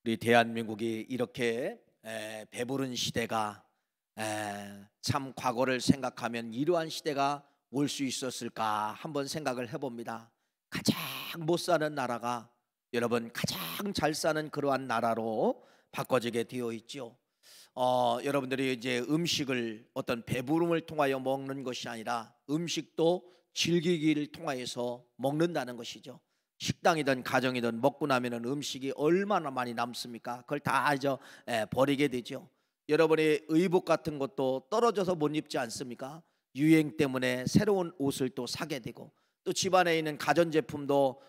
우리 대한민국이 이렇게 배부른 시대가 참 과거를 생각하면 이러한 시대가 올 수 있었을까 한번 생각을 해봅니다. 가장 못 사는 나라가 여러분 가장 잘 사는 그러한 나라로 바꿔지게 되어 있죠. 여러분들이 이제 음식을 어떤 배부름을 통하여 먹는 것이 아니라 음식도 즐기기를 통하여서 먹는다는 것이죠. 식당이든 가정이든 먹고 나면은 음식이 얼마나 많이 남습니까? 그걸 다 이제 버리게 되죠. 여러분의 의복 같은 것도 떨어져서 못 입지 않습니까? 유행 때문에 새로운 옷을 또 사게 되고, 또 집안에 있는 가전제품도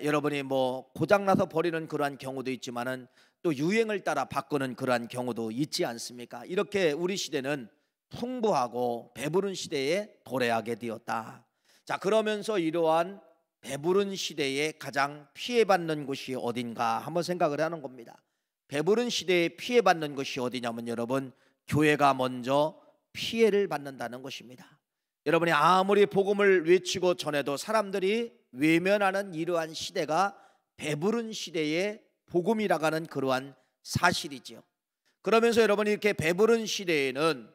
여러분이 뭐 고장나서 버리는 그러한 경우도 있지만은 또 유행을 따라 바꾸는 그러한 경우도 있지 않습니까? 이렇게 우리 시대는 풍부하고 배부른 시대에 도래하게 되었다. 자, 그러면서 이러한 배부른 시대에 가장 피해받는 곳이 어딘가 한번 생각을 하는 겁니다. 배부른 시대에 피해받는 것이 어디냐면 여러분, 교회가 먼저 피해를 받는다는 것입니다. 여러분이 아무리 복음을 외치고 전해도 사람들이 외면하는 이러한 시대가 배부른 시대의 복음이라고 하는 그러한 사실이지요. 그러면서 여러분이 이렇게 배부른 시대에는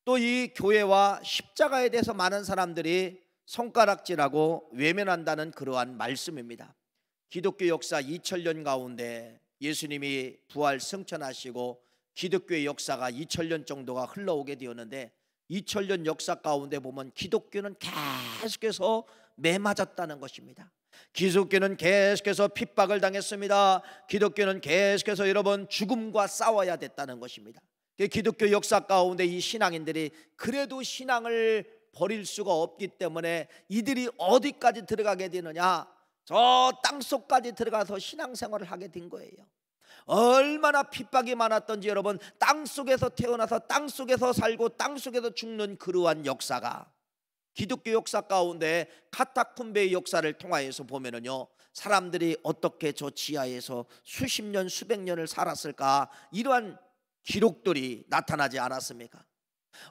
또 이 교회와 십자가에 대해서 많은 사람들이 손가락질하고 외면한다는 그러한 말씀입니다. 기독교 역사 2000년 가운데 예수님이 부활 승천하시고 기독교의 역사가 2000년 정도가 흘러오게 되었는데, 2000년 역사 가운데 보면 기독교는 계속해서 매맞았다는 것입니다. 기독교는 계속해서 핍박을 당했습니다. 기독교는 계속해서 여러분 죽음과 싸워야 됐다는 것입니다. 기독교 역사 가운데 이 신앙인들이 그래도 신앙을 버릴 수가 없기 때문에 이들이 어디까지 들어가게 되느냐, 저 땅속까지 들어가서 신앙생활을 하게 된 거예요. 얼마나 핍박이 많았던지 여러분, 땅속에서 태어나서 땅속에서 살고 땅속에서 죽는 그러한 역사가 기독교 역사 가운데 카타콤베의 역사를 통하여서 보면은요, 사람들이 어떻게 저 지하에서 수십 년 수백 년을 살았을까, 이러한 기록들이 나타나지 않았습니까?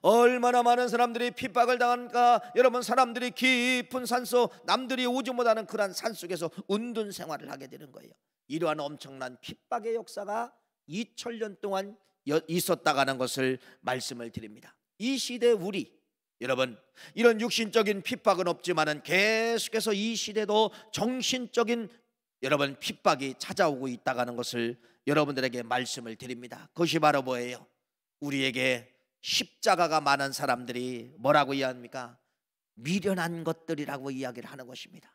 얼마나 많은 사람들이 핍박을 당한가. 여러분, 사람들이 깊은 산속, 남들이 오지 못하는 그러한 산속에서 운둔 생활을 하게 되는 거예요. 이러한 엄청난 핍박의 역사가 2000년 동안 있었다가는 것을 말씀을 드립니다. 이 시대 우리 여러분, 이런 육신적인 핍박은 없지만은 계속해서 이 시대도 정신적인 여러분 핍박이 찾아오고 있다가는 것을 여러분들에게 말씀을 드립니다. 그것이 바로 뭐예요? 우리에게 십자가가 많은 사람들이 뭐라고 이야기합니까? 미련한 것들이라고 이야기를 하는 것입니다.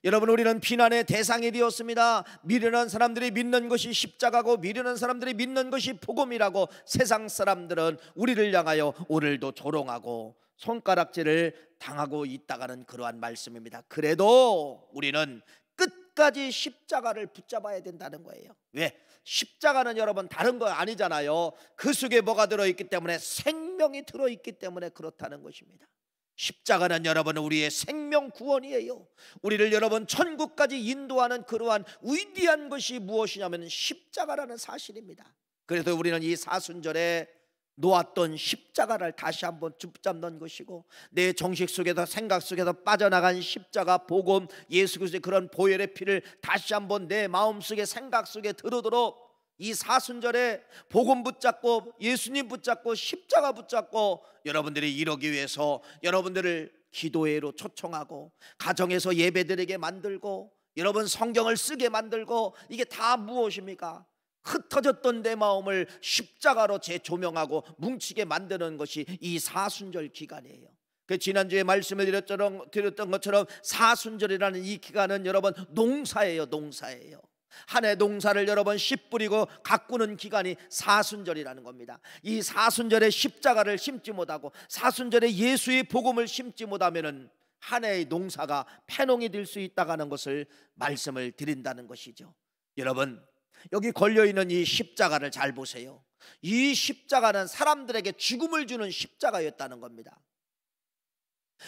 여러분, 우리는 비난의 대상이 되었습니다. 미련한 사람들이 믿는 것이 십자가고 미련한 사람들이 믿는 것이 복음이라고 세상 사람들은 우리를 향하여 오늘도 조롱하고 손가락질을 당하고 있다가는 그러한 말씀입니다. 그래도 우리는 끝까지 십자가를 붙잡아야 된다는 거예요. 왜? 십자가는 여러분 다른 거 아니잖아요. 그 속에 뭐가 들어있기 때문에, 생명이 들어있기 때문에 그렇다는 것입니다. 십자가는 여러분 우리의 생명 구원이에요. 우리를 여러분 천국까지 인도하는 그러한 위대한 것이 무엇이냐면 십자가라는 사실입니다. 그래서 우리는 이 사순절에 놓았던 십자가를 다시 한번 붙잡는 것이고, 내 정식 속에서 생각 속에서 빠져나간 십자가 복음, 예수 그리스도의 그런 보혈의 피를 다시 한번 내 마음속에 생각 속에 들어도록 이 사순절에 복음 붙잡고 예수님 붙잡고 십자가 붙잡고 여러분들이 이러기 위해서 여러분들을 기도회로 초청하고 가정에서 예배드리게 만들고 여러분 성경을 쓰게 만들고, 이게 다 무엇입니까? 흩어졌던 내 마음을 십자가로 재조명하고 뭉치게 만드는 것이 이 사순절 기간이에요. 그 지난주에 말씀을 드렸던 것처럼 사순절이라는 이 기간은 여러분 농사예요. 농사예요. 한 해 농사를 여러분 씨 뿌리고 가꾸는 기간이 사순절이라는 겁니다. 이 사순절에 십자가를 심지 못하고 사순절에 예수의 복음을 심지 못하면은 한 해의 농사가 패농이 될 수 있다는 것을 말씀을 드린다는 것이죠. 여러분, 여기 걸려있는 이 십자가를 잘 보세요. 이 십자가는 사람들에게 죽음을 주는 십자가였다는 겁니다.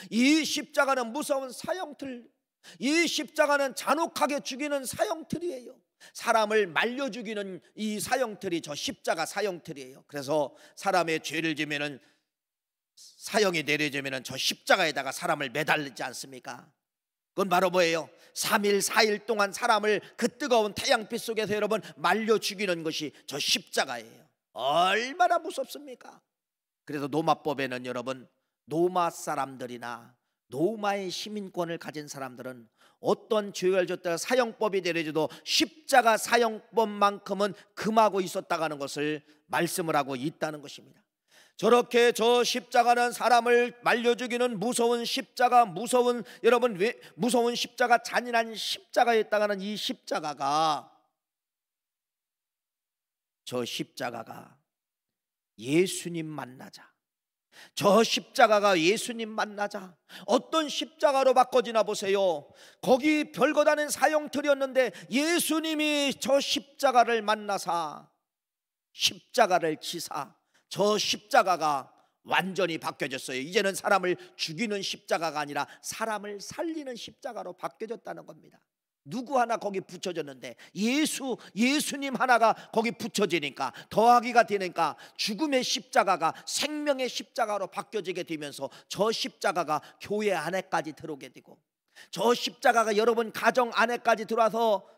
이 십자가는 무서운 사형틀, 이 십자가는 잔혹하게 죽이는 사형틀이에요. 사람을 말려 죽이는 이 사형틀이 저 십자가 사형틀이에요. 그래서 사람의 죄를 지면은 사형이 내려지면은 저 십자가에다가 사람을 매달리지 않습니까? 그건 바로 뭐예요? 3일 4일 동안 사람을 그 뜨거운 태양빛 속에서 여러분 말려 죽이는 것이 저 십자가예요. 얼마나 무섭습니까? 그래서 로마법에는 여러분 로마 사람들이나 로마의 시민권을 가진 사람들은 어떤 죄를 졌다가 사형법이 내려져도 십자가 사형법만큼은 금하고 있었다는 것을 말씀을 하고 있다는 것입니다. 저렇게 저 십자가는 사람을 말려 죽이는 무서운 십자가, 여러분 무서운 십자가, 잔인한 십자가였다가는 이 십자가가, 저 십자가가 예수님 만나자, 저 십자가가 예수님 만나자 어떤 십자가로 바꿔지나 보세요. 거기 별거다는 사형틀이었는데 예수님이 저 십자가를 만나사 십자가를 지사 저 십자가가 완전히 바뀌어졌어요. 이제는 사람을 죽이는 십자가가 아니라 사람을 살리는 십자가로 바뀌어졌다는 겁니다. 누구 하나 거기 붙여졌는데 예수님 하나가 거기 붙여지니까, 더하기가 되니까 죽음의 십자가가 생명의 십자가로 바뀌어지게 되면서 저 십자가가 교회 안에까지 들어오게 되고, 저 십자가가 여러분 가정 안에까지 들어와서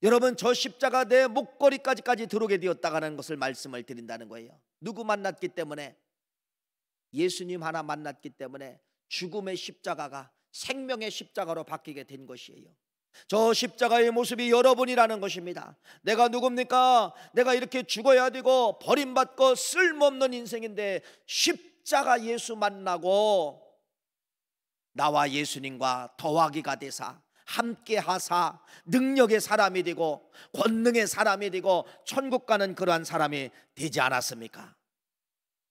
여러분 저 십자가 내 목걸이까지 들어오게 되었다는 것을 말씀을 드린다는 거예요. 누구 만났기 때문에? 예수님 하나 만났기 때문에 죽음의 십자가가 생명의 십자가로 바뀌게 된 것이에요. 저 십자가의 모습이 여러분이라는 것입니다. 내가 누굽니까? 내가 이렇게 죽어야 되고 버림받고 쓸모없는 인생인데 십자가 예수 만나고 나와 예수님과 더하기가 되사 함께 하사 능력의 사람이 되고 권능의 사람이 되고 천국 가는 그러한 사람이 되지 않았습니까?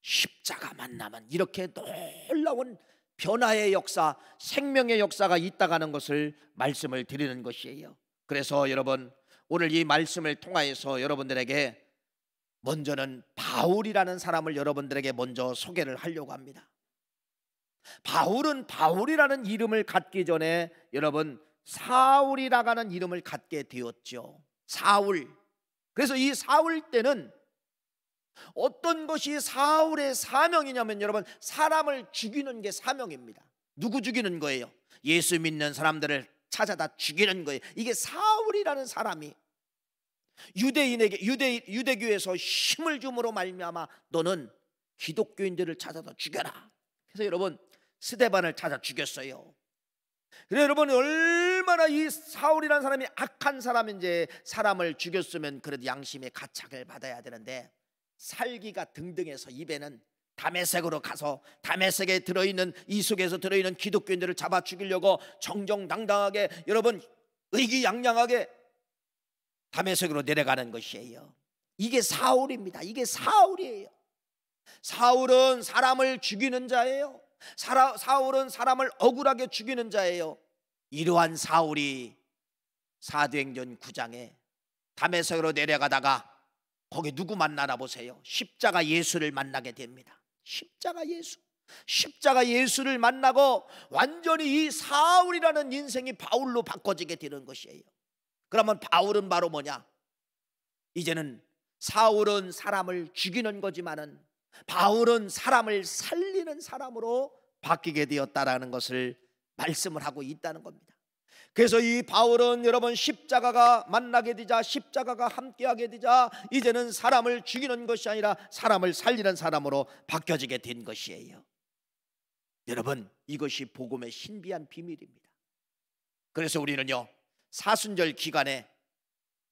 십자가 만나면 이렇게 놀라운 변화의 역사, 생명의 역사가 있다가는 것을 말씀을 드리는 것이에요. 그래서 여러분 오늘 이 말씀을 통하여서 여러분들에게 먼저는 바울이라는 사람을 여러분들에게 먼저 소개를 하려고 합니다. 바울은 바울이라는 이름을 갖기 전에 여러분 사울이라는 이름을 갖게 되었죠. 사울. 그래서 이 사울 때는 어떤 것이 사울의 사명이냐면 여러분 사람을 죽이는 게 사명입니다. 누구 죽이는 거예요? 예수 믿는 사람들을 찾아다 죽이는 거예요. 이게 사울이라는 사람이 유대인에게 유대교에서 힘을 줌으로 말미암아 너는 기독교인들을 찾아다 죽여라. 그래서 여러분 스데반을 찾아 죽였어요. 그래 여러분 얼마나 이 사울이라는 사람이 악한 사람인지, 사람을 죽였으면 그래도 양심의 가책을 받아야 되는데 살기가 등등해서 입에는 다메섹으로 가서 다메섹에 들어있는 이 속에서 들어있는 기독교인들을 잡아 죽이려고 정정당당하게 여러분 의기양양하게 다메섹으로 내려가는 것이에요. 이게 사울입니다. 이게 사울이에요. 사울은 사람을 죽이는 자예요. 사울은 사람을 억울하게 죽이는 자예요. 이러한 사울이 사도행전 9장에 다메섹으로 내려가다가 거기 누구 만나나 보세요. 십자가 예수를 만나게 됩니다. 십자가 예수를 만나고 완전히 이 사울이라는 인생이 바울로 바꿔지게 되는 것이에요. 그러면 바울은 바로 뭐냐? 이제는 사울은 사람을 죽이는 거지만은 바울은 사람을 살리는 사람으로 바뀌게 되었다라는 것을 말씀을 하고 있다는 겁니다. 그래서 이 바울은 여러분 십자가가 만나게 되자, 십자가가 함께하게 되자 이제는 사람을 죽이는 것이 아니라 사람을 살리는 사람으로 바뀌어지게 된 것이에요. 여러분 이것이 복음의 신비한 비밀입니다. 그래서 우리는요 사순절 기간에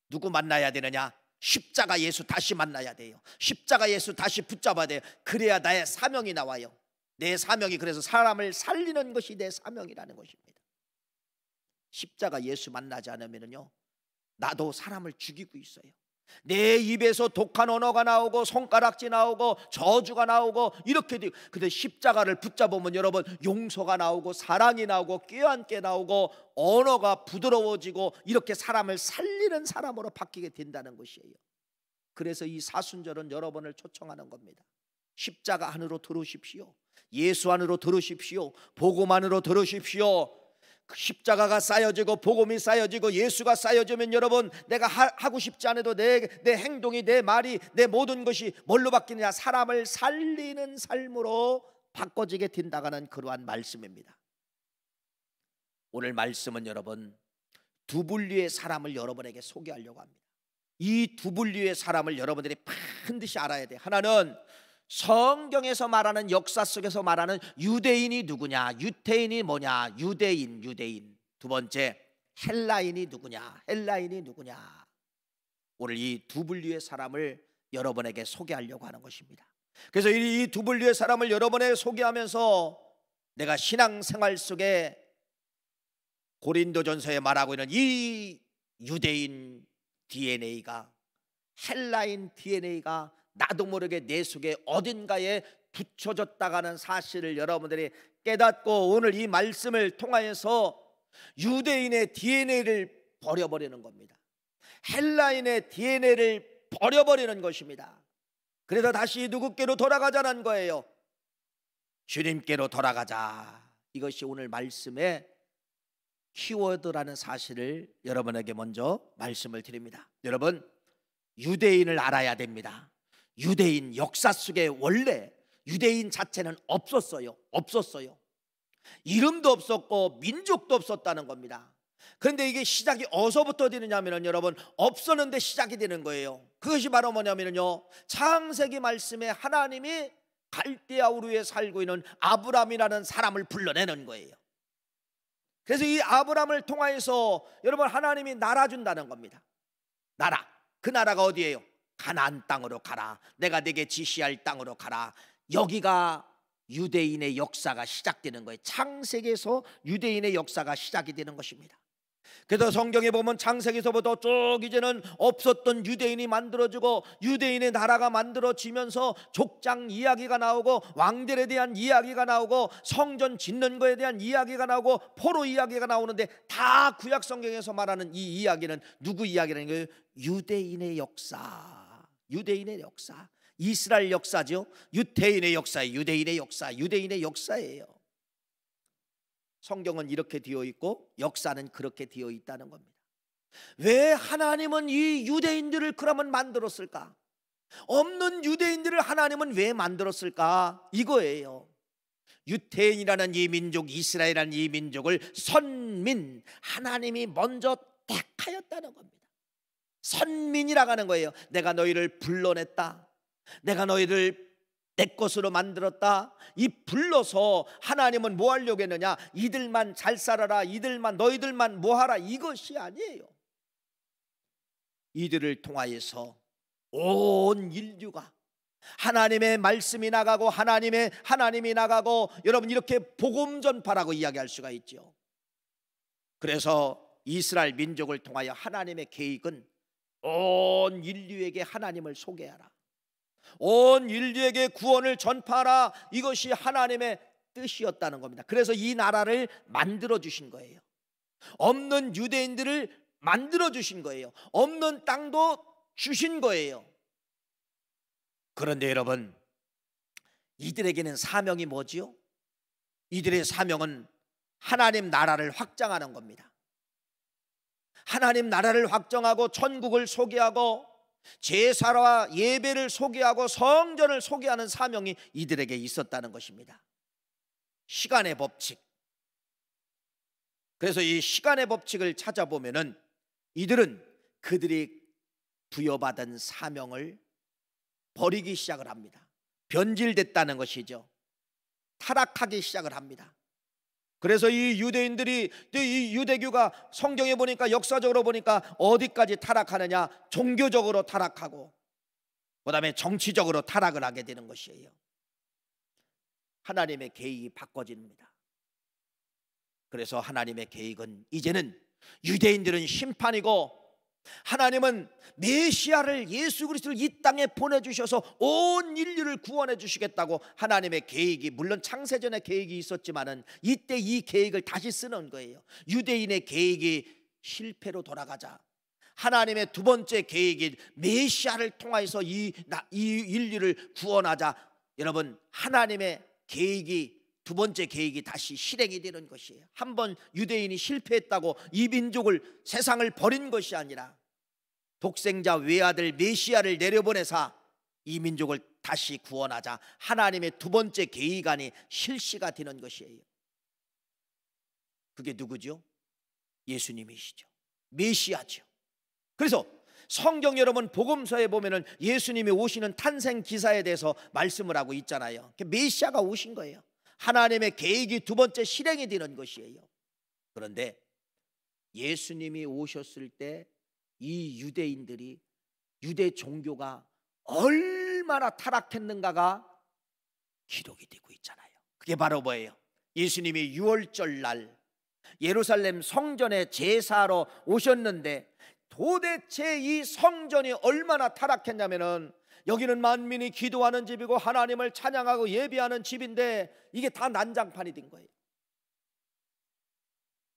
누구 만나야 되느냐? 십자가 예수 다시 만나야 돼요. 십자가 예수 다시 붙잡아야 돼요. 그래야 나의 사명이 나와요. 내 사명이 그래서 사람을 살리는 것이 내 사명이라는 것입니다. 십자가 예수 만나지 않으면요 나도 사람을 죽이고 있어요. 내 입에서 독한 언어가 나오고 손가락질 나오고 저주가 나오고 이렇게 돼요. 근데 십자가를 붙잡으면 여러분 용서가 나오고 사랑이 나오고 껴안게 나오고 언어가 부드러워지고 이렇게 사람을 살리는 사람으로 바뀌게 된다는 것이에요. 그래서 이 사순절은 여러분을 초청하는 겁니다. 십자가 안으로 들어오십시오. 예수 안으로 들어오십시오. 복음 안으로 들어오십시오. 십자가가 쌓여지고 복음이 쌓여지고 예수가 쌓여지면 여러분 내가 하고 싶지 않아도 내 행동이, 내 말이, 내 모든 것이 뭘로 바뀌느냐? 사람을 살리는 삶으로 바꿔지게 된다는 그러한 말씀입니다. 오늘 말씀은 여러분 두 분류의 사람을 여러분에게 소개하려고 합니다. 이 두 분류의 사람을 여러분들이 반드시 알아야 돼요. 하나는 성경에서 말하는, 역사 속에서 말하는 유대인이 누구냐, 유태인이 뭐냐, 유대인. 두 번째 헬라인이 누구냐, 헬라인이 누구냐. 오늘 이 두 분류의 사람을 여러분에게 소개하려고 하는 것입니다. 그래서 이 두 분류의 사람을 여러분에게 소개하면서 내가 신앙생활 속에 고린도전서에 말하고 있는 이 유대인 DNA가, 헬라인 DNA가 나도 모르게 내 속에 어딘가에 붙여졌다가는 사실을 여러분들이 깨닫고 오늘 이 말씀을 통하여서 유대인의 DNA를 버려버리는 겁니다. 헬라인의 DNA를 버려버리는 것입니다. 그래서 다시 누구께로 돌아가자는 거예요. 주님께로 돌아가자. 이것이 오늘 말씀의 키워드라는 사실을 여러분에게 먼저 말씀을 드립니다. 여러분, 유대인을 알아야 됩니다. 유대인 역사 속에 원래 유대인 자체는 없었어요. 이름도 없었고 민족도 없었다는 겁니다. 그런데 이게 시작이 어디서부터 되느냐면 여러분, 없었는데 시작이 되는 거예요. 그것이 바로 뭐냐면요, 창세기 말씀에 하나님이 갈대아 우르에 살고 있는 아브람이라는 사람을 불러내는 거예요. 그래서 이 아브람을 통하여서 여러분 하나님이 나라 준다는 겁니다. 나라, 그 나라가 어디예요? 가나안 땅으로 가라. 내가 네게 지시할 땅으로 가라. 여기가 유대인의 역사가 시작되는 거예요. 창세기에서 유대인의 역사가 시작이 되는 것입니다. 그래서 성경에 보면 창세기서부터 쭉 이제는 없었던 유대인이 만들어지고 유대인의 나라가 만들어지면서 족장 이야기가 나오고 왕들에 대한 이야기가 나오고 성전 짓는 거에 대한 이야기가 나오고 포로 이야기가 나오는데 다 구약 성경에서 말하는 이 이야기는 누구 이야기라는 거예요? 유대인의 역사, 유대인의 역사, 이스라엘 역사죠. 유태인의 역사예요. 유대인의 역사, 유대인의 역사예요. 성경은 이렇게 되어 있고 역사는 그렇게 되어 있다는 겁니다. 왜 하나님은 이 유대인들을 그러면 만들었을까? 없는 유대인들을 하나님은 왜 만들었을까? 이거예요. 유태인이라는 이 민족, 이스라엘이라는 이 민족을 선민, 하나님이 먼저 택하였다는 겁니다. 선민이라고 하는 거예요. 내가 너희를 불러냈다, 내가 너희를 내 것으로 만들었다. 이 불러서 하나님은 뭐 하려고 했느냐? 이들만 잘 살아라, 이들만, 너희들만 뭐 하라, 이것이 아니에요. 이들을 통하여서 온 인류가 하나님의 말씀이 나가고 하나님이 나가고, 여러분 이렇게 복음 전파라고 이야기할 수가 있죠. 그래서 이스라엘 민족을 통하여 하나님의 계획은 온 인류에게 하나님을 소개하라, 온 인류에게 구원을 전파하라. 이것이 하나님의 뜻이었다는 겁니다. 그래서 이 나라를 만들어 주신 거예요. 없는 유대인들을 만들어 주신 거예요. 없는 땅도 주신 거예요. 그런데 여러분, 이들에게는 사명이 뭐지요? 이들의 사명은 하나님 나라를 확장하는 겁니다. 하나님 나라를 확정하고 천국을 소개하고 제사와 예배를 소개하고 성전을 소개하는 사명이 이들에게 있었다는 것입니다. 시간의 법칙. 그래서 이 시간의 법칙을 찾아보면은 이들은 그들이 부여받은 사명을 버리기 시작을 합니다. 변질됐다는 것이죠. 타락하기 시작을 합니다. 그래서 이 유대인들이, 이 유대교가 성경에 보니까, 역사적으로 보니까 어디까지 타락하느냐? 종교적으로 타락하고 그 다음에 정치적으로 타락을 하게 되는 것이에요. 하나님의 계획이 바꿔집니다. 그래서 하나님의 계획은 이제는 유대인들은 심판이고, 하나님은 메시아를, 예수 그리스도를 이 땅에 보내주셔서 온 인류를 구원해 주시겠다고 하나님의 계획이, 물론 창세전에 계획이 있었지만은 이때 이 계획을 다시 쓰는 거예요. 유대인의 계획이 실패로 돌아가자 하나님의 두 번째 계획인 메시아를 통하여서 이 인류를 구원하자. 여러분, 하나님의 계획이, 두 번째 계획이 다시 실행이 되는 것이에요. 한번 유대인이 실패했다고 이 민족을, 세상을 버린 것이 아니라 독생자 외아들 메시아를 내려보내사 이 민족을 다시 구원하자. 하나님의 두 번째 계획안이 실시가 되는 것이에요. 그게 누구죠? 예수님이시죠. 메시아죠. 그래서 성경 여러분 복음서에 보면은 예수님이 오시는 탄생 기사에 대해서 말씀을 하고 있잖아요. 메시아가 오신 거예요. 하나님의 계획이 두 번째 실행이 되는 것이에요. 그런데 예수님이 오셨을 때 이 유대인들이, 유대 종교가 얼마나 타락했는가가 기록이 되고 있잖아요. 그게 바로 뭐예요? 예수님이 유월절 날 예루살렘 성전에 제사로 오셨는데 도대체 이 성전이 얼마나 타락했냐면은 여기는 만민이 기도하는 집이고 하나님을 찬양하고 예배하는 집인데 이게 다 난장판이 된 거예요.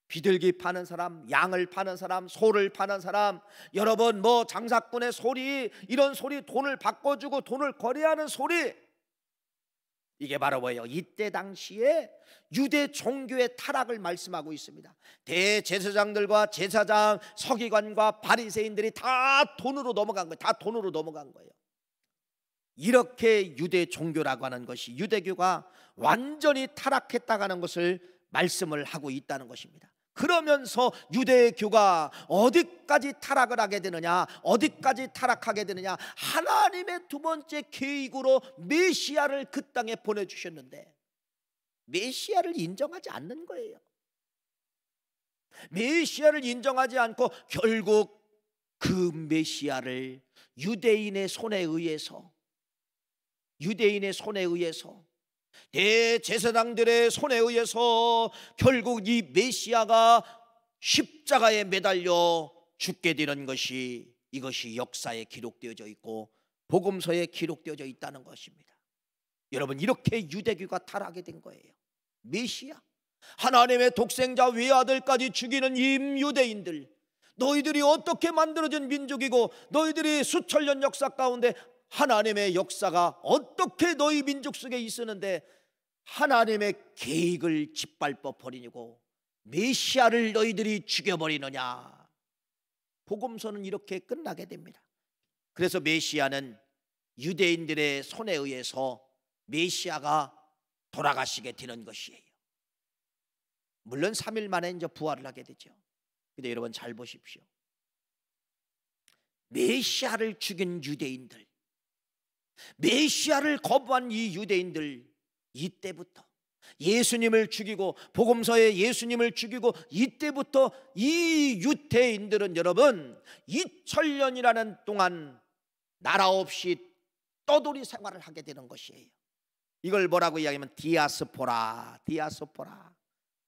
비둘기 파는 사람, 양을 파는 사람, 소를 파는 사람, 여러분 뭐 장사꾼의 소리, 이런 소리, 돈을 바꿔주고 돈을 거래하는 소리, 이게 바로 뭐예요? 이때 당시에 유대 종교의 타락을 말씀하고 있습니다. 대제사장들과 제사장, 서기관과 바리새인들이 다 돈으로 넘어간 거예요. 다 돈으로 넘어간 거예요. 이렇게 유대 종교라고 하는 것이, 유대교가 완전히 타락했다는 것을 말씀을 하고 있다는 것입니다. 그러면서 유대교가 어디까지 타락을 하게 되느냐, 어디까지 타락하게 되느냐, 하나님의 두 번째 계획으로 메시아를 그 땅에 보내주셨는데 메시아를 인정하지 않는 거예요. 메시아를 인정하지 않고 결국 그 메시아를 유대인의 손에 의해서 대제사장들의 손에 의해서 결국 이 메시아가 십자가에 매달려 죽게 되는 것이, 이것이 역사에 기록되어져 있고 복음서에 기록되어져 있다는 것입니다. 여러분, 이렇게 유대교가 타락하게 된 거예요. 메시아, 하나님의 독생자 외아들까지 죽이는 이 유대인들, 너희들이 어떻게 만들어진 민족이고 너희들이 수천 년 역사 가운데 하나님의 역사가 어떻게 너희 민족 속에 있었는데 하나님의 계획을 짓밟아 버리고 메시아를 너희들이 죽여버리느냐. 복음서는 이렇게 끝나게 됩니다. 그래서 메시아는 유대인들의 손에 의해서 메시아가 돌아가시게 되는 것이에요. 물론 3일 만에 이제 부활을 하게 되죠. 근데 여러분 잘 보십시오. 메시아를 죽인 유대인들, 메시아를 거부한 이 유대인들, 이때부터 예수님을 죽이고 복음서에 예수님을 죽이고 이때부터 이 유대인들은 여러분 2000년이라는 동안 나라 없이 떠돌이 생활을 하게 되는 것이에요. 이걸 뭐라고 이야기하면 디아스포라.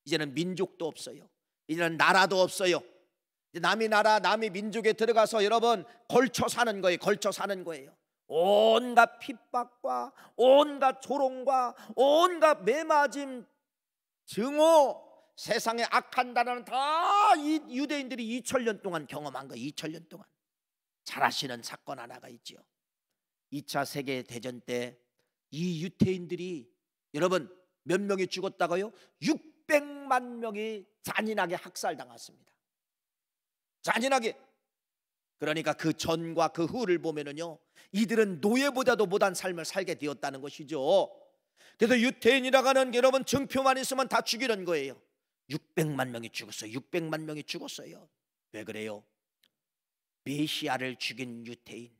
이제는 민족도 없어요. 이제는 나라도 없어요. 남의 나라, 남의 민족에 들어가서 여러분 걸쳐 사는 거예요. 온갖 핍박과 온갖 조롱과 온갖 매맞음, 증오, 세상의 악한 단어는 다 이 유대인들이 2000년 동안 경험한 거예요. 2000년 동안. 잘 아시는 사건 하나가 있죠. 2차 세계대전 때 이 유대인들이 여러분 몇 명이 죽었다고요? 600만 명이 잔인하게 학살당했습니다. 잔인하게. 그러니까 그 전과 그 후를 보면은요, 이들은 노예보다도 못한 삶을 살게 되었다는 것이죠. 그래서 유대인이라고 하는 여러분 증표만 있으면 다 죽이는 거예요. 600만 명이 죽었어요. 600만 명이 죽었어요. 왜 그래요? 메시아를 죽인 유대인,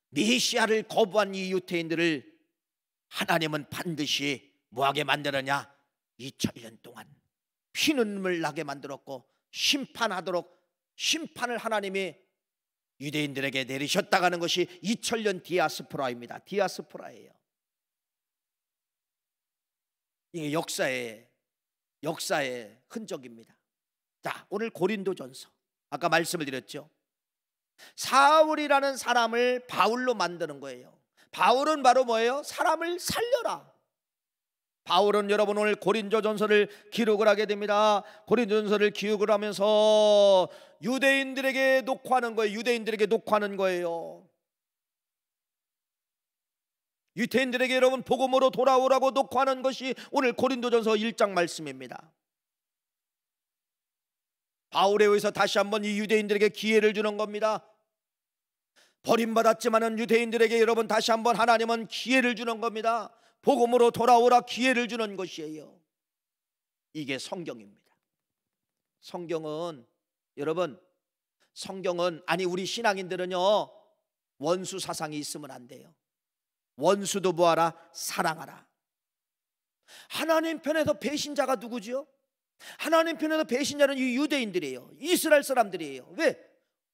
메시아를 거부한 이 유대인들을 하나님은 반드시 뭐하게 만들었냐? 2000년 동안 피눈물 나게 만들었고 심판하도록 심판을 하나님이 유대인들에게 내리셨다고 하는 것이 2000년 디아스포라입니다. 디아스포라예요. 이게 역사의 흔적입니다. 자, 오늘 고린도전서, 아까 말씀을 드렸죠. 사울이라는 사람을 바울로 만드는 거예요. 바울은 바로 뭐예요? 사람을 살려라. 바울은 여러분 오늘 고린도전서를 기록을 하게 됩니다. 고린도전서를 기록을 하면서 유대인들에게 녹화하는 거예요. 유대인들에게 녹화하는 거예요. 유대인들에게 여러분 복음으로 돌아오라고 녹화하는 것이 오늘 고린도전서 1장 말씀입니다. 바울에 의해서 다시 한번 이 유대인들에게 기회를 주는 겁니다. 버림받았지만은 유대인들에게 여러분 다시 한번 하나님은 기회를 주는 겁니다. 복음으로 돌아오라 기회를 주는 것이에요. 이게 성경입니다. 성경은 여러분, 성경은 아니 우리 신앙인들은요 원수 사상이 있으면 안 돼요. 원수도 뭐하라? 사랑하라. 하나님 편에서 배신자가 누구지요? 하나님 편에서 배신자는 이 유대인들이에요. 이스라엘 사람들이에요. 왜?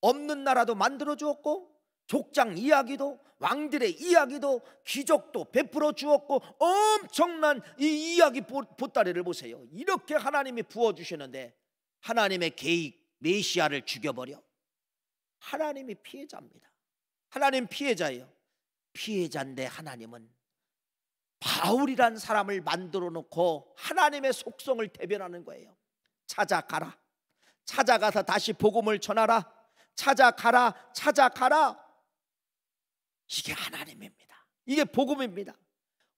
없는 나라도 만들어 주었고 족장 이야기도 왕들의 이야기도 기적도 베풀어 주었고 엄청난 이 이야기 보따리를 보세요. 이렇게 하나님이 부어주시는데 하나님의 계획 메시아를 죽여버려. 하나님이 피해자입니다. 하나님 피해자예요. 피해자인데 하나님은 바울이란 사람을 만들어 놓고 하나님의 속성을 대변하는 거예요. 찾아가라. 찾아가서 다시 복음을 전하라. 찾아가라. 찾아가라. 이게 하나님입니다. 이게 복음입니다.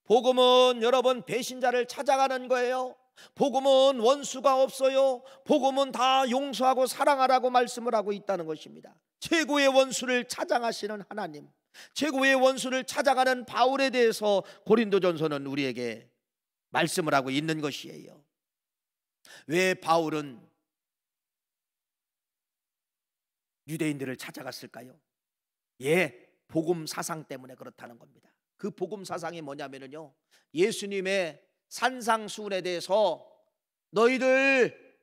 복음은 여러분 배신자를 찾아가는 거예요. 복음은 원수가 없어요. 복음은 다 용서하고 사랑하라고 말씀을 하고 있다는 것입니다. 최고의 원수를 찾아가시는 하나님, 최고의 원수를 찾아가는 바울에 대해서 고린도전서는 우리에게 말씀을 하고 있는 것이에요. 왜 바울은 유대인들을 찾아갔을까요? 예, 복음 사상 때문에 그렇다는 겁니다. 그 복음 사상이 뭐냐면요, 예수님의 산상수훈에 대해서 너희들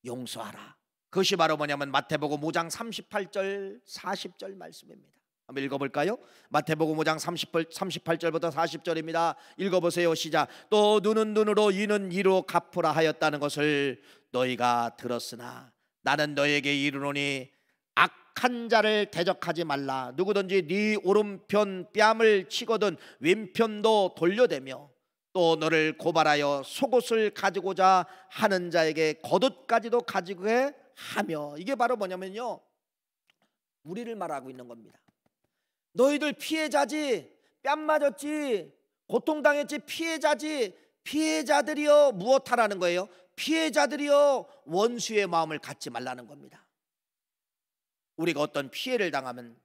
용서하라. 그것이 바로 뭐냐면 마태복음 5장 38절 40절 말씀입니다. 한번 읽어볼까요? 마태복음 5장 38절부터 40절입니다. 읽어보세요. 시작. 또 눈은 눈으로 이는 이로 갚으라 하였다는 것을 너희가 들었으나 나는 너희에게 이르노니 악한 자를 대적하지 말라. 누구든지 네 오른편 뺨을 치거든 왼편도 돌려대며 또 너를 고발하여 속옷을 가지고자 하는 자에게 겉옷까지도 가지고 하며. 이게 바로 뭐냐면요, 우리를 말하고 있는 겁니다. 너희들 피해자지, 뺨 맞았지, 고통당했지, 피해자지. 피해자들이여 무엇하라는 거예요? 피해자들이여 원수의 마음을 갖지 말라는 겁니다. 우리가 어떤 피해를 당하면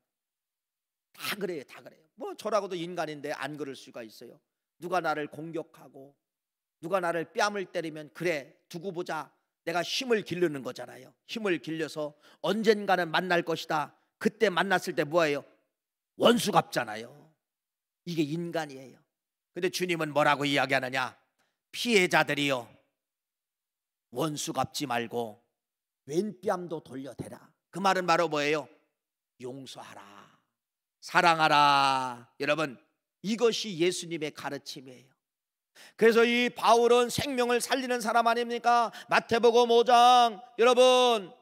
다 그래요. 다 그래요. 뭐 저라고도 인간인데 안 그럴 수가 있어요. 누가 나를 공격하고 누가 나를 뺨을 때리면 그래 두고 보자, 내가 힘을 기르는 거잖아요. 힘을 길려서 언젠가는 만날 것이다. 그때 만났을 때 뭐예요? 원수 갚잖아요. 이게 인간이에요. 근데 주님은 뭐라고 이야기하느냐? 피해자들이요 원수 갚지 말고 왼뺨도 돌려대라. 그 말은 바로 뭐예요? 용서하라, 사랑하라. 여러분, 이것이 예수님의 가르침이에요. 그래서 이 바울은 생명을 살리는 사람 아닙니까? 마태복음 5장, 여러분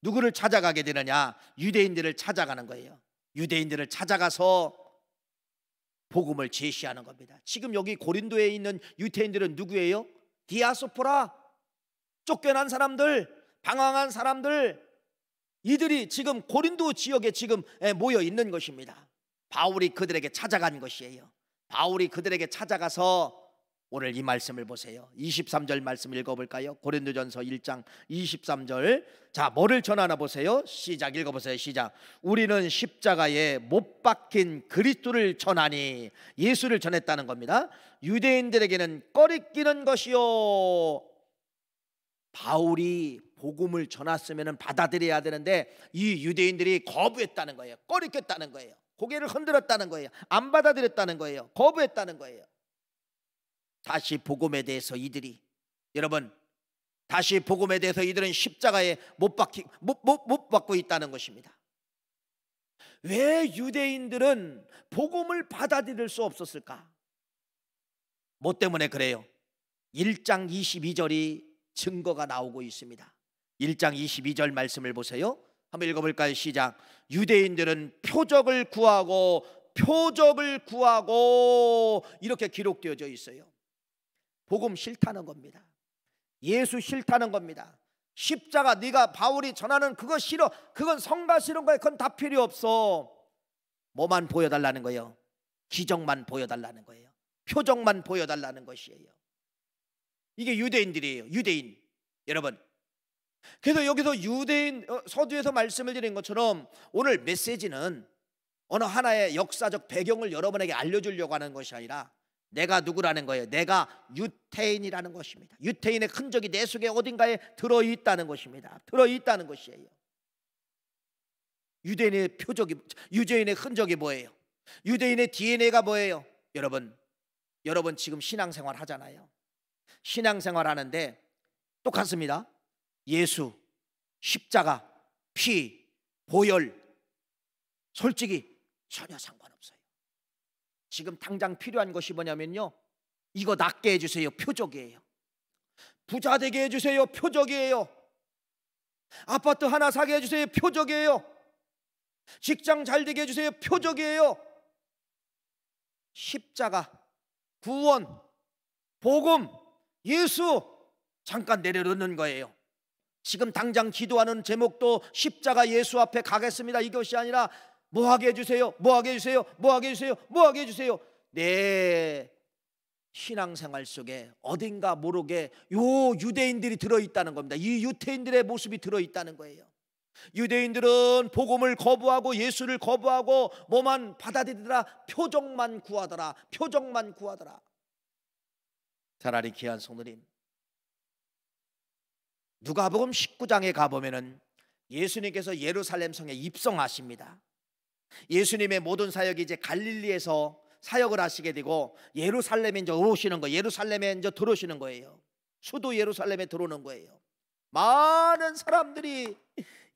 누구를 찾아가게 되느냐? 유대인들을 찾아가는 거예요. 유대인들을 찾아가서 복음을 제시하는 겁니다. 지금 여기 고린도에 있는 유대인들은 누구예요? 디아스포라, 쫓겨난 사람들, 방황한 사람들, 이들이 지금 고린도 지역에 지금 모여 있는 것입니다. 바울이 그들에게 찾아간 것이에요. 바울이 그들에게 찾아가서 오늘 이 말씀을 보세요. 23절 말씀 읽어볼까요? 고린도전서 1장 23절. 자, 뭐를 전하나 보세요. 시작, 읽어보세요. 시작. 우리는 십자가에 못 박힌 그리스도를 전하니, 예수를 전했다는 겁니다. 유대인들에게는 꺼리끼는 것이요. 바울이 복음을 전했으면 받아들여야 되는데 이 유대인들이 거부했다는 거예요. 꺼리꼈다는 거예요. 고개를 흔들었다는 거예요. 안 받아들였다는 거예요. 거부했다는 거예요. 다시 복음에 대해서 이들이, 여러분, 다시 복음에 대해서 이들은 십자가에 못 박고 있다는 것입니다. 왜 유대인들은 복음을 받아들일 수 없었을까? 뭐 때문에 그래요? 1장 22절이 증거가 나오고 있습니다. 1장 22절 말씀을 보세요. 한번 읽어볼까요? 시작. 유대인들은 표적을 구하고 이렇게 기록되어져 있어요. 복음 싫다는 겁니다. 예수 싫다는 겁니다. 십자가, 네가 바울이 전하는 그거 싫어, 그건 성가 싫은 거야. 그건 다 필요 없어. 뭐만 보여달라는 거예요? 기적만 보여달라는 거예요. 표적만 보여달라는 것이에요. 이게 유대인들이에요. 유대인. 여러분, 그래서 여기서 유대인 서두에서 말씀을 드린 것처럼 오늘 메시지는 어느 하나의 역사적 배경을 여러분에게 알려주려고 하는 것이 아니라 내가 누구라는 거예요? 내가 유태인이라는 것입니다. 유태인의 흔적이 내 속에 어딘가에 들어있다는 것입니다. 들어있다는 것이에요. 유대인의 표적이, 유대인의 흔적이 뭐예요? 유대인의 DNA가 뭐예요? 여러분 지금 신앙생활 하잖아요. 신앙생활 하는데 똑같습니다. 예수, 십자가, 피, 보혈, 솔직히 전혀 상관없어요. 지금 당장 필요한 것이 뭐냐면요, 이거 낫게 해주세요. 표적이에요. 부자 되게 해주세요. 표적이에요. 아파트 하나 사게 해주세요. 표적이에요. 직장 잘 되게 해주세요. 표적이에요. 십자가, 구원, 복음, 예수 잠깐 내려놓는 거예요. 지금 당장 기도하는 제목도 십자가 예수 앞에 가겠습니다, 이것이 아니라 뭐하게 해주세요, 뭐하게 해주세요, 뭐하게 해주세요, 뭐하게 해주세요. 내 신앙생활 속에 어딘가 모르게 요 유대인들이 들어있다는 겁니다. 이 유태인들의 모습이 들어있다는 거예요. 유대인들은 복음을 거부하고 예수를 거부하고 뭐만 받아들이더라? 표적만 구하더라. 표적만 구하더라. 차라리 귀한 성도님, 누가복음 19장에 가보면은 예수님께서 예루살렘 성에 입성하십니다. 예수님의 모든 사역이 이제 갈릴리에서 사역을 하시게 되고 예루살렘에 이제 오시는 거예요. 예루살렘에 이제 들어오시는 거예요. 수도 예루살렘에 들어오는 거예요. 많은 사람들이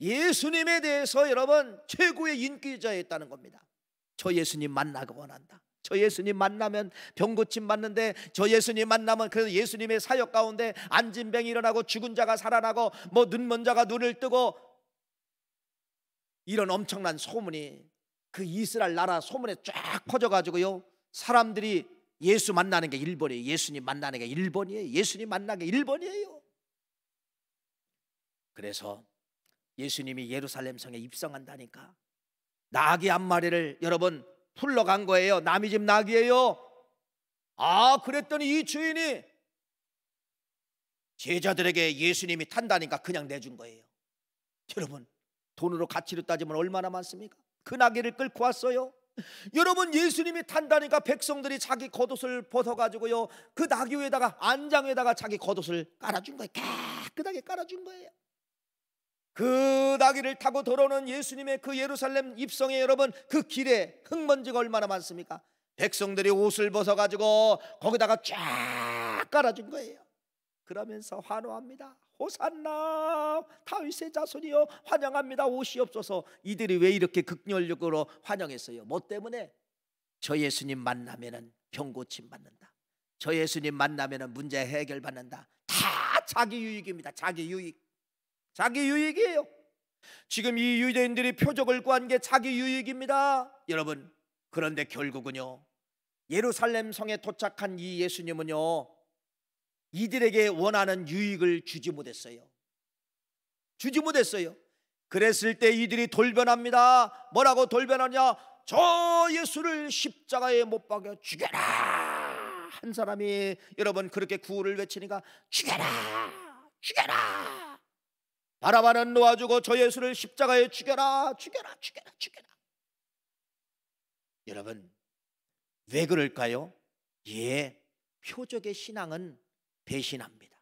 예수님에 대해서 여러분 최고의 인기자였다는 겁니다. 저 예수님 만나고 원한다. 저 예수님 만나면 병 고침 받는데, 저 예수님 만나면 그래서 예수님의 사역 가운데 앉은 병이 일어나고 죽은 자가 살아나고 뭐 눈먼 자가 눈을 뜨고, 이런 엄청난 소문이 그 이스라엘 나라 소문에 쫙 퍼져가지고요, 사람들이 예수 만나는 게 1번이에요. 예수님 만나는 게 1번이에요. 예수님 만나는 게 1번이에요. 그래서 예수님이 예루살렘 성에 입성한다니까 나귀 한 마리를 여러분 풀러간 거예요. 남의 집 나귀예요. 그랬더니 이 주인이 제자들에게 예수님이 탄다니까 그냥 내준 거예요. 여러분, 돈으로 가치로 따지면 얼마나 많습니까? 그 나귀를 끌고 왔어요. 여러분, 예수님이 탄다니까 백성들이 자기 겉옷을 벗어가지고요, 그 나귀 위에다가 안장 위에다가 자기 겉옷을 깔아준 거예요. 깨끗하게 깔아준 거예요. 그 나귀를 타고 돌아오는 예수님의 그 예루살렘 입성에 여러분, 그 길에 흙먼지가 얼마나 많습니까? 백성들이 옷을 벗어가지고 거기다가 쫙 깔아준 거예요. 그러면서 환호합니다. 호산나 다윗의 자손이여 환영합니다. 옷이 없어서. 이들이 왜 이렇게 극렬적으로 환영했어요? 뭐 때문에? 저 예수님 만나면은 병 고침 받는다. 저 예수님 만나면은 문제 해결 받는다. 다 자기 유익입니다. 자기 유익. 자기 유익이에요. 지금 이 유대인들이 표적을 구한 게 자기 유익입니다. 여러분, 그런데 결국은요, 예루살렘 성에 도착한 이 예수님은요, 이들에게 원하는 유익을 주지 못했어요. 주지 못했어요. 그랬을 때 이들이 돌변합니다. 뭐라고 돌변하냐? 저 예수를 십자가에 못 박아 죽여라. 한 사람이 여러분 그렇게 구호를 외치니까 죽여라, 죽여라. 바라바는 놓아주고 저 예수를 십자가에 죽여라, 죽여라, 죽여라, 죽여라. 여러분, 왜 그럴까요? 표적의 신앙은 배신합니다.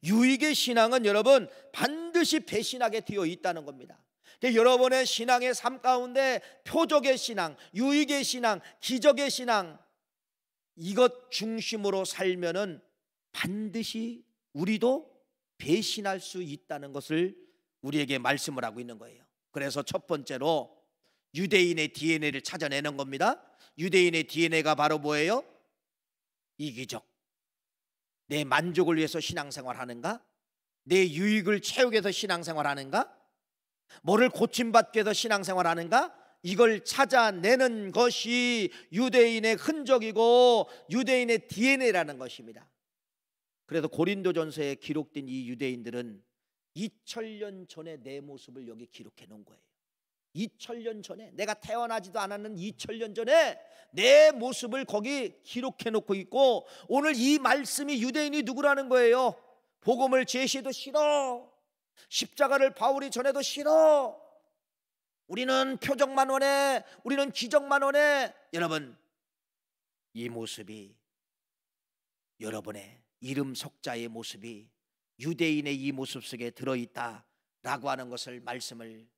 유익의 신앙은 여러분 반드시 배신하게 되어 있다는 겁니다. 여러분의 신앙의 삶 가운데 표적의 신앙, 유익의 신앙, 기적의 신앙, 이것 중심으로 살면은 반드시 우리도 배신할 수 있다는 것을 우리에게 말씀을 하고 있는 거예요. 그래서 첫 번째로 유대인의 DNA를 찾아내는 겁니다. 유대인의 DNA가 바로 뭐예요? 이기적. 내 만족을 위해서 신앙생활 하는가? 내 유익을 채우기 위해서 신앙생활 하는가? 뭐를 고침받기 위해서 신앙생활 하는가? 이걸 찾아내는 것이 유대인의 흔적이고 유대인의 DNA라는 것입니다. 그래서 고린도전서에 기록된 이 유대인들은 2000년 전에 내 모습을 여기 기록해 놓은 거예요. 2000년 전에, 내가 태어나지도 않았는 2000년 전에 내 모습을 거기 기록해 놓고 있고, 오늘 이 말씀이 유대인이 누구라는 거예요? 복음을 제시해도 싫어, 십자가를 바울이 전해도 싫어, 우리는 표적만 원해, 우리는 기적만 원해. 여러분, 이 모습이, 여러분의 이름 석자의 모습이 유대인의 이 모습 속에 들어있다라고 하는 것을 말씀을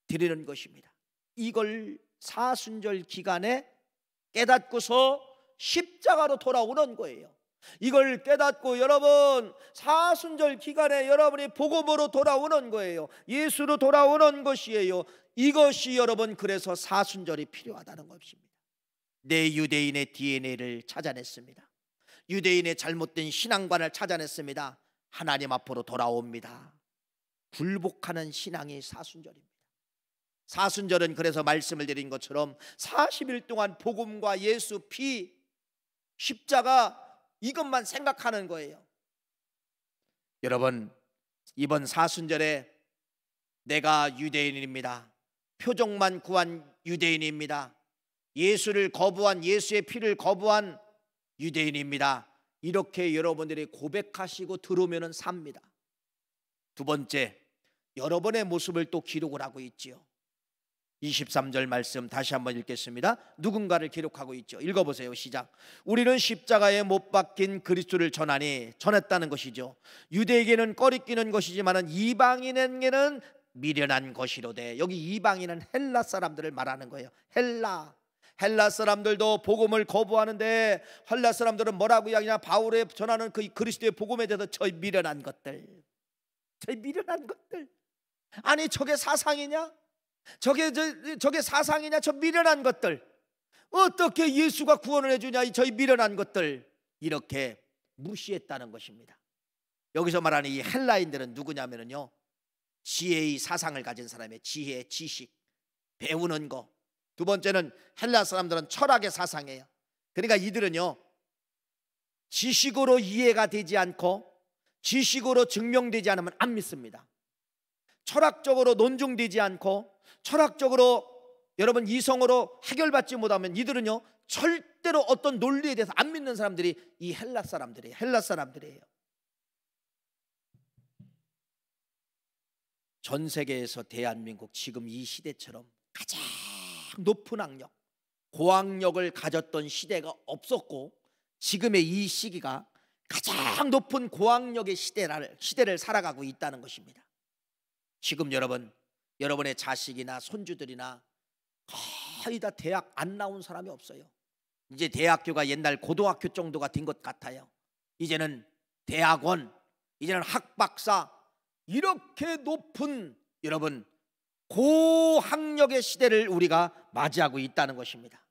드리는 것입니다. 이걸 사순절 기간에 깨닫고서 십자가로 돌아오는 거예요. 이걸 깨닫고 여러분 사순절 기간에 여러분이 복음으로 돌아오는 거예요. 예수로 돌아오는 것이에요. 이것이 여러분 그래서 사순절이 필요하다는 것입니다. 내 유대인의 DNA를 찾아냈습니다. 유대인의 잘못된 신앙관을 찾아냈습니다. 하나님 앞으로 돌아옵니다. 굴복하는 신앙이 사순절입니다. 사순절은 그래서 말씀을 드린 것처럼 40일 동안 복음과 예수 피, 십자가 이것만 생각하는 거예요. 여러분 이번 사순절에 내가 유대인입니다. 표적만 구한 유대인입니다. 예수를 거부한, 예수의 피를 거부한 유대인입니다. 이렇게 여러분들이 고백하시고 들어오면 삽니다. 두 번째, 여러분의 모습을 또 기록을 하고 있지요. 23절 말씀 다시 한번 읽겠습니다. 누군가를 기록하고 있죠. 읽어보세요. 시작. 우리는 십자가에 못 박힌 그리스도를 전했다는 것이죠. 유대에게는 꺼리끼는 것이지만 이방인에게는 미련한 것이로되, 여기 이방인은 헬라 사람들을 말하는 거예요. 헬라 사람들도 복음을 거부하는데 헬라 사람들은 뭐라고 이야기하냐? 바울의 전하는 그 그리스도의 복음에 대해서 저희 미련한 것들, 아니 저게 사상이냐? 저게 사상이냐? 저 미련한 것들, 어떻게 예수가 구원을 해주냐? 저희 미련한 것들, 이렇게 무시했다는 것입니다. 여기서 말하는 이 헬라인들은 누구냐면요, 지혜의 사상을 가진 사람의 지혜, 지식, 배우는 거. 두 번째는 헬라 사람들은 철학의 사상이에요. 그러니까 이들은요, 지식으로 이해가 되지 않고 지식으로 증명되지 않으면 안 믿습니다. 철학적으로 논증되지 않고 철학적으로 여러분 이성으로 해결받지 못하면 이들은요 절대로 어떤 논리에 대해서 안 믿는 사람들이 이 헬라 사람들이에요. 전 세계에서 대한민국 지금 이 시대처럼 가장 높은 학력, 고학력을 가졌던 시대가 없었고, 지금의 이 시기가 가장 높은 고학력의 시대를 살아가고 있다는 것입니다. 지금 여러분의 자식이나 손주들이나 거의 다 대학 안 나온 사람이 없어요. 이제 대학교가 옛날 고등학교 정도가 된 것 같아요. 이제는 대학원, 이제는 학박사, 이렇게 높은 여러분 고학력의 시대를 우리가 맞이하고 있다는 것입니다.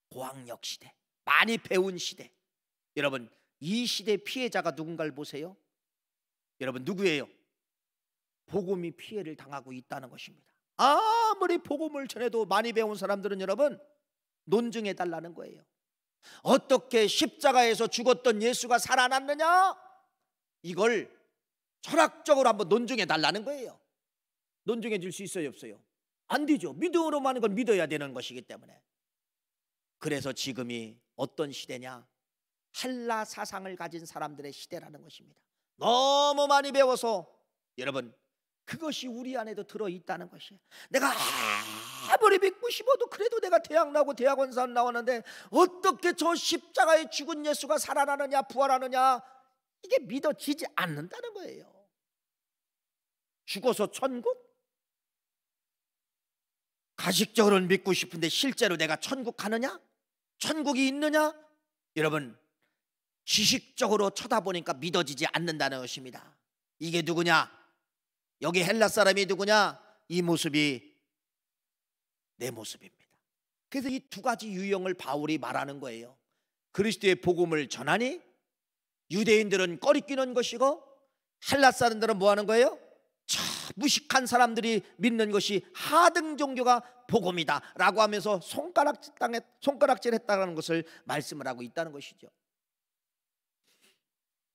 고학력 시대, 많이 배운 시대. 여러분 이 시대 피해자가 누군가를 보세요. 여러분 누구예요? 복음이 피해를 당하고 있다는 것입니다. 아무리 복음을 전해도 많이 배운 사람들은 여러분 논증해 달라는 거예요. 어떻게 십자가에서 죽었던 예수가 살아났느냐? 이걸 철학적으로 한번 논증해 달라는 거예요. 논증해 줄 수 있어요, 없어요? 안 되죠. 믿음으로 하는 건 믿어야 되는 것이기 때문에. 그래서 지금이 어떤 시대냐? 헬라 사상을 가진 사람들의 시대라는 것입니다. 너무 많이 배워서 여러분 그것이 우리 안에도 들어있다는 것이에요. 내가 아무리 믿고 싶어도 그래도 내가 대학 나오고 대학원 나왔는데 어떻게 저 십자가에 죽은 예수가 살아나느냐 부활하느냐, 이게 믿어지지 않는다는 거예요. 죽어서 천국? 가식적으로는 믿고 싶은데 실제로 내가 천국 가느냐? 천국이 있느냐? 여러분 지식적으로 쳐다보니까 믿어지지 않는다는 것입니다. 이게 누구냐? 여기 헬라 사람이 누구냐? 이 모습이 내 모습입니다. 그래서 이 두 가지 유형을 바울이 말하는 거예요. 그리스도의 복음을 전하니 유대인들은 꺼리끼는 것이고 헬라 사람들은 뭐 하는 거예요? 무식한 사람들이 믿는 것이 하등 종교가 복음이다 라고 하면서 손가락질했다는 것을 말씀을 하고 있다는 것이죠.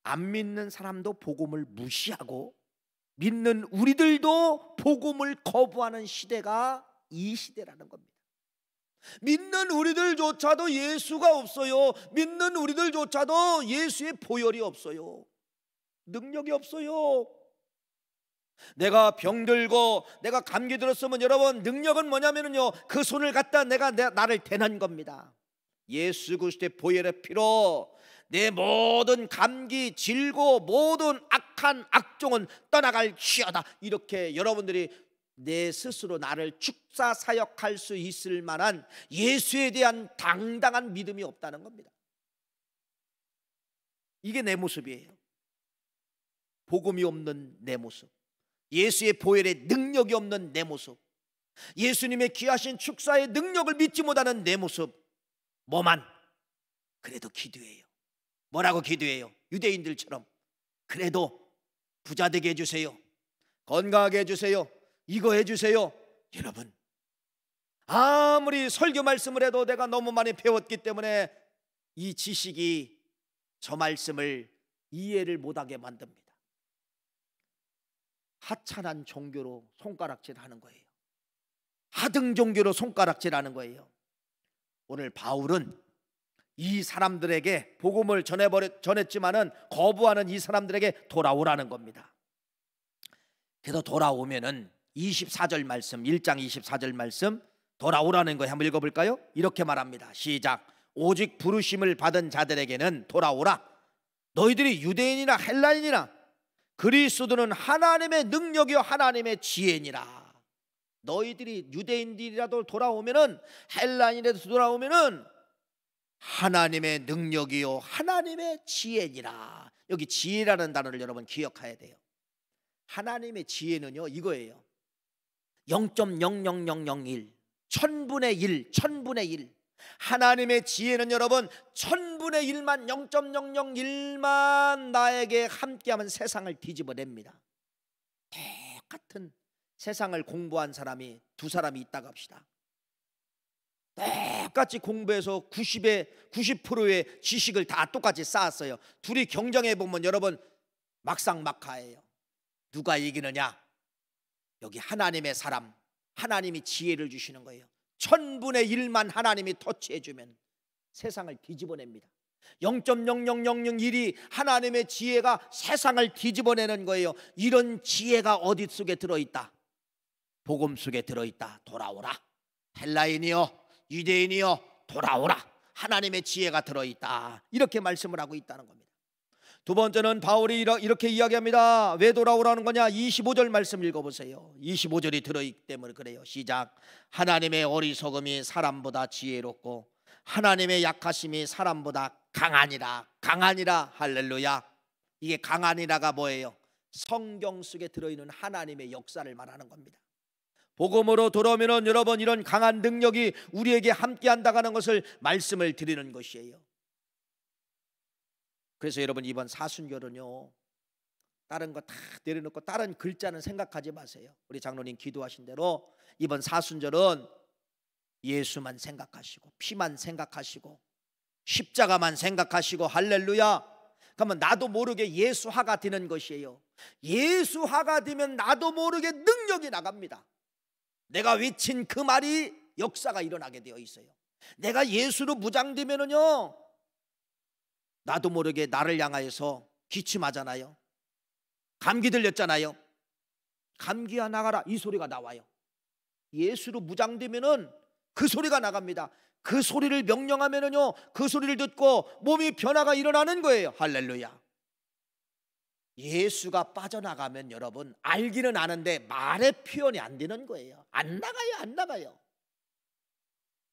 안 믿는 사람도 복음을 무시하고 믿는 우리들도 복음을 거부하는 시대가 이 시대라는 겁니다. 믿는 우리들조차도 예수가 없어요. 믿는 우리들조차도 예수의 보혈이 없어요. 능력이 없어요. 내가 병들고 내가 감기 들었으면 여러분 능력은 뭐냐면요, 그 손을 갖다 나를 대는 겁니다. 예수 그리스도의 보혈의 피로 내 모든 감기, 질고 모든 악한 악종은 떠나갈지어다. 이렇게 여러분들이 내 스스로 나를 축사 사역할 수 있을 만한 예수에 대한 당당한 믿음이 없다는 겁니다. 이게 내 모습이에요. 복음이 없는 내 모습, 예수의 보혈의 능력이 없는 내 모습, 예수님의 귀하신 축사의 능력을 믿지 못하는 내 모습. 뭐만 그래도 기도해요. 뭐라고 기도해요? 유대인들처럼 그래도 부자 되게 해주세요, 건강하게 해주세요, 이거 해주세요. 여러분, 아무리 설교 말씀을 해도 내가 너무 많이 배웠기 때문에 이 지식이 저 말씀을 이해를 못하게 만듭니다. 하찮은 종교로 손가락질하는 거예요. 하등 종교로 손가락질하는 거예요. 오늘 바울은 이 사람들에게 복음을 전했지만은 거부하는 이 사람들에게 돌아오라는 겁니다. 그래서 돌아오면은 24절 말씀, 1장 24절 말씀, 돌아오라는 거 한번 읽어볼까요? 이렇게 말합니다. 시작. 오직 부르심을 받은 자들에게는 돌아오라. 너희들이 유대인이나 헬라인이나 그리스도는 하나님의 능력이요 하나님의 지혜니라. 너희들이 유대인들이라도 돌아오면은, 헬라인이라도 돌아오면은 하나님의 능력이요 하나님의 지혜니라. 여기 지혜라는 단어를 여러분 기억해야 돼요. 하나님의 지혜는요 이거예요. 0.00001 천분의 1 천분의 1. 하나님의 지혜는 여러분 1000분의 1만 0.001만 나에게 함께하면 세상을 뒤집어냅니다. 똑같은 세상을 공부한 사람이 두 사람이 있다고 합시다. 똑같이 공부해서 90%의 지식을 다 똑같이 쌓았어요. 둘이 경쟁해 보면 여러분 막상막하예요. 누가 이기느냐? 여기 하나님의 사람, 하나님이 지혜를 주시는 거예요. 1000분의 1만 하나님이 터치해주면 세상을 뒤집어냅니다. 0.00001이 하나님의 지혜가 세상을 뒤집어내는 거예요. 이런 지혜가 어디 속에 들어있다? 복음 속에 들어있다. 돌아오라. 헬라인이여 유대인이여 돌아오라. 하나님의 지혜가 들어있다. 이렇게 말씀을 하고 있다는 겁니다. 두 번째는 바울이 이렇게 이야기합니다. 왜 돌아오라는 거냐? 25절 말씀 읽어보세요. 25절이 들어있기 때문에 그래요. 시작. 하나님의 어리석음이 사람보다 지혜롭고 하나님의 약하심이 사람보다 강하니라. 강하니라. 할렐루야. 이게 강하니라가 뭐예요? 성경 속에 들어있는 하나님의 역사를 말하는 겁니다. 복음으로 돌아오면 여러분 이런 강한 능력이 우리에게 함께한다는 것을 말씀을 드리는 것이에요. 그래서 여러분 이번 사순절은요 다른 거 다 내려놓고 다른 글자는 생각하지 마세요. 우리 장로님 기도하신 대로 이번 사순절은 예수만 생각하시고 피만 생각하시고 십자가만 생각하시고 할렐루야. 그러면 나도 모르게 예수화가 되는 것이에요. 예수화가 되면 나도 모르게 능력이 나갑니다. 내가 외친 그 말이 역사가 일어나게 되어 있어요. 내가 예수로 무장되면은요 나도 모르게 나를 향하여서 기침하잖아요. 감기 들렸잖아요. 감기야 나가라 이 소리가 나와요. 예수로 무장되면은 그 소리가 나갑니다. 그 소리를 명령하면은요 그 소리를 듣고 몸이 변화가 일어나는 거예요. 할렐루야. 예수가 빠져나가면 여러분 알기는 아는데 말의 표현이 안 되는 거예요. 안 나가요, 안 나가요.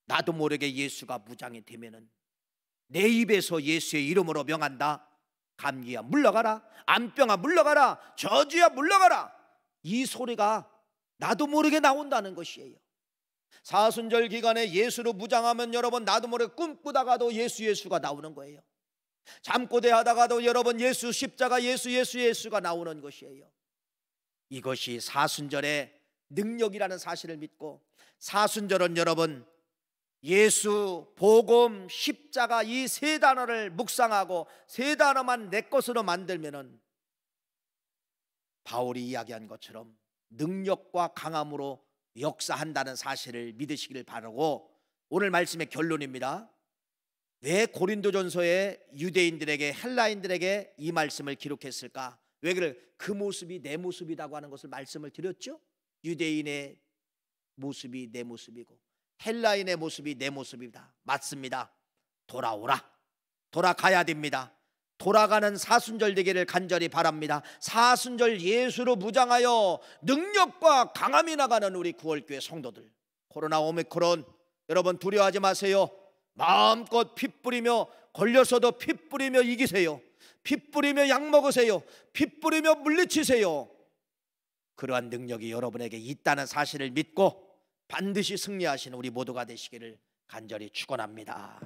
나도 모르게 예수가 무장이 되면은 내 입에서 예수의 이름으로 명한다. 감기야 물러가라, 암병아 물러가라, 저주야 물러가라. 이 소리가 나도 모르게 나온다는 것이에요. 사순절 기간에 예수로 무장하면 여러분 나도 모르게 꿈꾸다가도 예수가 나오는 거예요. 잠꼬대 하다가도 여러분 예수 십자가 예수가 나오는 것이에요. 이것이 사순절의 능력이라는 사실을 믿고 사순절은 여러분 예수, 복음, 십자가 이 세 단어를 묵상하고 세 단어만 내 것으로 만들면은 바울이 이야기한 것처럼 능력과 강함으로 역사한다는 사실을 믿으시기를 바라고 오늘 말씀의 결론입니다. 왜 고린도전서에 유대인들에게 헬라인들에게 이 말씀을 기록했을까? 왜 그래? 그 모습이 내 모습이라고 하는 것을 말씀을 드렸죠. 유대인의 모습이 내 모습이고 헬라인의 모습이 내 모습이다. 맞습니다. 돌아오라. 돌아가야 됩니다. 돌아가는 사순절 되기를 간절히 바랍니다. 사순절 예수로 무장하여 능력과 강함이 나가는 우리 구월교회 성도들, 코로나 오미크론 여러분 두려워하지 마세요. 마음껏 피 뿌리며, 걸려서도 피 뿌리며 이기세요. 피 뿌리며 약 먹으세요. 피 뿌리며 물리치세요. 그러한 능력이 여러분에게 있다는 사실을 믿고 반드시 승리하시는 우리 모두가 되시기를 간절히 축원합니다.